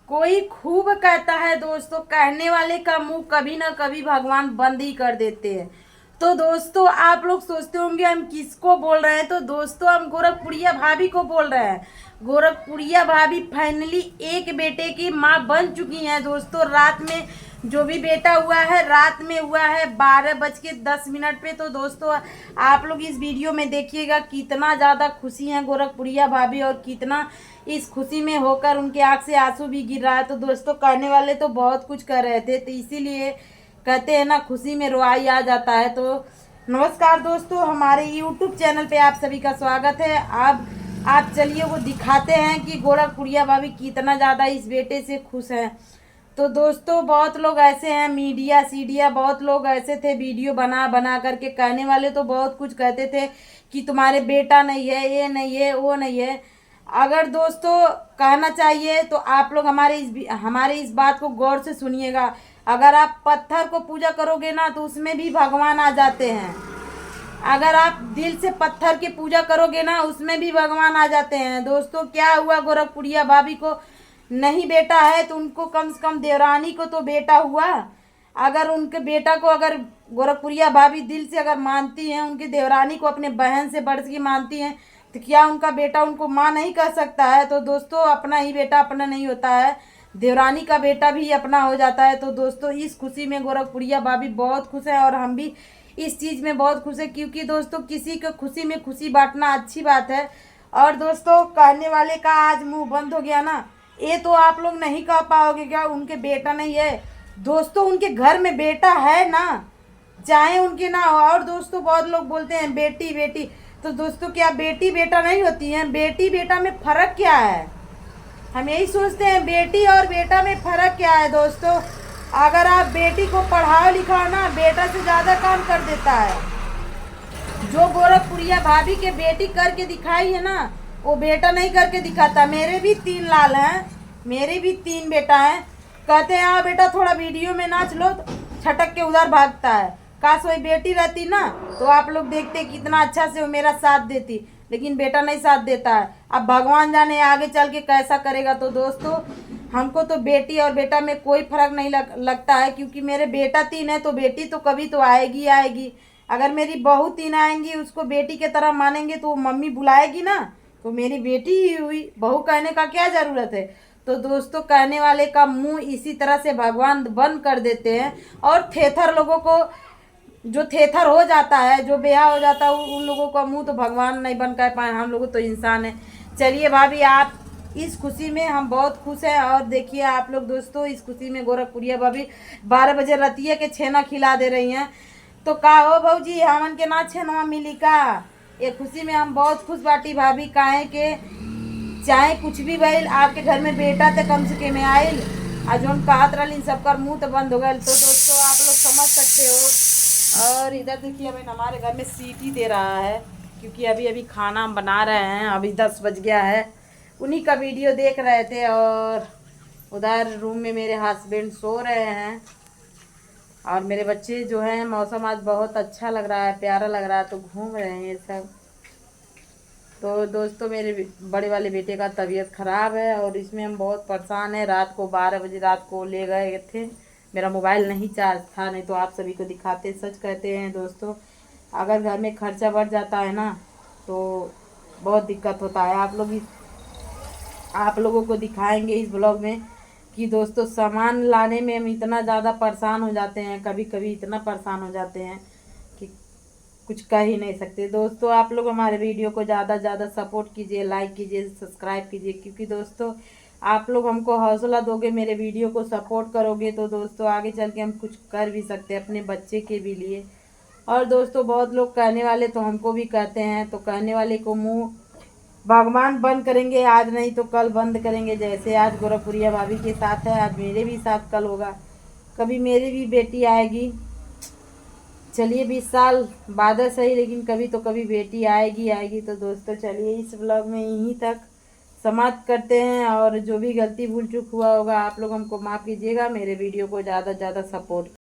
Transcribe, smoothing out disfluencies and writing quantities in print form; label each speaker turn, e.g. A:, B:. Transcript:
A: कोई खूब कहता है दोस्तों, कहने वाले का मुंह कभी ना कभी भगवान बंद ही कर देते हैं। तो दोस्तों आप लोग सोचते होंगे हम किसको बोल रहे हैं, तो दोस्तों हम गोरखपुरिया भाभी को बोल रहे हैं। गोरखपुरिया भाभी फाइनली एक बेटे की माँ बन चुकी हैं दोस्तों। रात में जो भी बेटा हुआ है, रात में हुआ है 12:10 पे। तो दोस्तों आप लोग इस वीडियो में देखिएगा कितना ज़्यादा खुशी है गोरखपुरिया भाभी, और कितना इस खुशी में होकर उनके आंख से आंसू भी गिर रहा है। तो दोस्तों कहने वाले तो बहुत कुछ कर रहे थे, तो इसीलिए कहते हैं ना, खुशी में रोआई आ जाता है। तो नमस्कार दोस्तों, हमारे यूट्यूब चैनल पे आप सभी का स्वागत है। अब आप चलिए वो दिखाते हैं कि गोरखपुरिया भाभी कितना ज़्यादा इस बेटे से खुश हैं। तो दोस्तों बहुत लोग ऐसे हैं, मीडिया सीडिया बहुत लोग ऐसे थे, वीडियो बना बना करके कहने वाले तो बहुत कुछ कहते थे कि तुम्हारे बेटा नहीं है, ये नहीं है, वो नहीं है। अगर दोस्तों कहना चाहिए तो आप लोग हमारे इस बात को गौर से सुनिएगा। अगर आप पत्थर को पूजा करोगे ना तो उसमें भी भगवान आ जाते हैं। अगर आप दिल से पत्थर की पूजा करोगे ना उसमें भी भगवान आ जाते हैं। दोस्तों क्या हुआ, गोरखपुरिया भाभी को नहीं बेटा है तो उनको कम से कम देवरानी को तो बेटा हुआ। अगर उनके बेटा को अगर गोरखपुरिया भाभी दिल से अगर मानती हैं, उनकी देवरानी को अपने बहन से बढ़ के मानती हैं, तो क्या उनका बेटा उनको माँ नहीं कह सकता है? तो दोस्तों अपना ही बेटा अपना नहीं होता है, देवरानी का बेटा भी अपना हो जाता है। तो दोस्तों इस खुशी में गोरखपुरिया भाभी बहुत खुश है, और हम भी इस चीज़ में बहुत खुश है, क्योंकि दोस्तों किसी को खुशी में खुशी बांटना अच्छी बात है। और दोस्तों कहने वाले का आज मुंह बंद हो गया ना, ये तो आप लोग नहीं कह पाओगे क्या उनके बेटा नहीं है। दोस्तों उनके घर में बेटा है ना, चाहे उनके ना हो। और दोस्तों बहुत लोग बोलते हैं बेटी बेटी, तो दोस्तों क्या बेटी बेटा नहीं होती है? बेटी बेटा में फ़र्क क्या है? हम यही सोचते हैं बेटी और बेटा में फ़र्क क्या है दोस्तों। अगर आप बेटी को पढ़ाओ लिखाओ ना, बेटा से ज़्यादा काम कर देता है। जो गोरखपुरिया भाभी के बेटी करके दिखाई है ना, वो बेटा नहीं करके दिखाता। मेरे भी 3 लाल हैं, मेरे भी 3 बेटा हैं। कहते हैं आओ बेटा थोड़ा वीडियो में नाच लो, तो छटक के उधर भागता है। काश वही बेटी रहती ना तो आप लोग देखते कितना अच्छा से वो मेरा साथ देती, लेकिन बेटा नहीं साथ देता है। अब भगवान जाने आगे चल के कैसा करेगा। तो दोस्तों हमको तो बेटी और बेटा में कोई फर्क नहीं लगता है, क्योंकि मेरे बेटा 3 है तो बेटी तो कभी तो आएगी आएगी। अगर मेरी बहू 3 आएंगी, उसको बेटी के तरह मानेंगे तो वो मम्मी बुलाएगी ना, तो मेरी बेटी ही हुई, बहू कहने का क्या ज़रूरत है। तो दोस्तों कहने वाले का मुंह इसी तरह से भगवान बंद कर देते हैं। और थेथर लोगों को, जो थेथर हो जाता है, जो बेहा हो जाता है, उन लोगों का मुंह तो भगवान नहीं बन कर पाए। हम लोग तो इंसान हैं। चलिए भाभी आप इस खुशी में हम बहुत खुश हैं। और देखिए आप लोग दोस्तों इस खुशी में गोरखपुरिया भाभी 12 बजे रतिया के छेना खिला दे रही हैं। तो का हो भौजी हमन के ना छेनवा मिली का? ये खुशी में हम बहुत खुश बाटी भाभी, काहे के चाहे कुछ भी भइल आपके घर में बेटा तो कम से कम आयल, और जो हम कहत रही सबका मुंह तो बंद हो गए। तो दोस्तों आप लोग समझ सकते हो। और इधर देखिए अभी हमारे घर में सीटी दे रहा है, क्योंकि अभी अभी खाना हम बना रहे हैं, अभी 10 बज गया है। उन्हीं का वीडियो देख रहे थे। और उधर रूम में मेरे हस्बैंड सो रहे हैं, और मेरे बच्चे जो हैं, मौसम आज बहुत अच्छा लग रहा है, प्यारा लग रहा है, तो घूम रहे हैं ये सब। तो दोस्तों मेरे बड़े वाले बेटे का तबीयत ख़राब है, और इसमें हम बहुत परेशान हैं। रात को 12 बजे रात को ले गए थे, मेरा मोबाइल नहीं चार्ज था, नहीं तो आप सभी को दिखाते। सच कहते हैं दोस्तों, अगर घर में खर्चा बढ़ जाता है ना तो बहुत दिक्कत होता है। आप लोगों को दिखाएंगे इस ब्लॉग में कि दोस्तों सामान लाने में हम इतना ज़्यादा परेशान हो जाते हैं, कभी कभी इतना परेशान हो जाते हैं कि कुछ कह ही नहीं सकते। दोस्तों आप लोग हमारे वीडियो को ज़्यादा से ज़्यादा सपोर्ट कीजिए, लाइक कीजिए, सब्सक्राइब कीजिए, क्योंकि दोस्तों आप लोग हमको हौसला दोगे, मेरे वीडियो को सपोर्ट करोगे, तो दोस्तों आगे चल के हम कुछ कर भी सकते हैं अपने बच्चे के भी लिए। और दोस्तों बहुत लोग कहने वाले तो हमको भी कहते हैं, तो कहने वाले को मुँह भगवान बंद करेंगे, आज नहीं तो कल बंद करेंगे। जैसे आज गोरखपुरिया भाभी के साथ है, आज मेरे भी साथ कल होगा, कभी मेरी भी बेटी आएगी। चलिए 20 साल बाद सही, लेकिन कभी तो कभी बेटी आएगी आएगी। तो दोस्तों चलिए इस ब्लॉग में यहीं तक समाप्त करते हैं, और जो भी गलती भूल चूक हुआ होगा आप लोग हमको माफ़ कीजिएगा। मेरे वीडियो को ज़्यादा से ज़्यादा सपोर्ट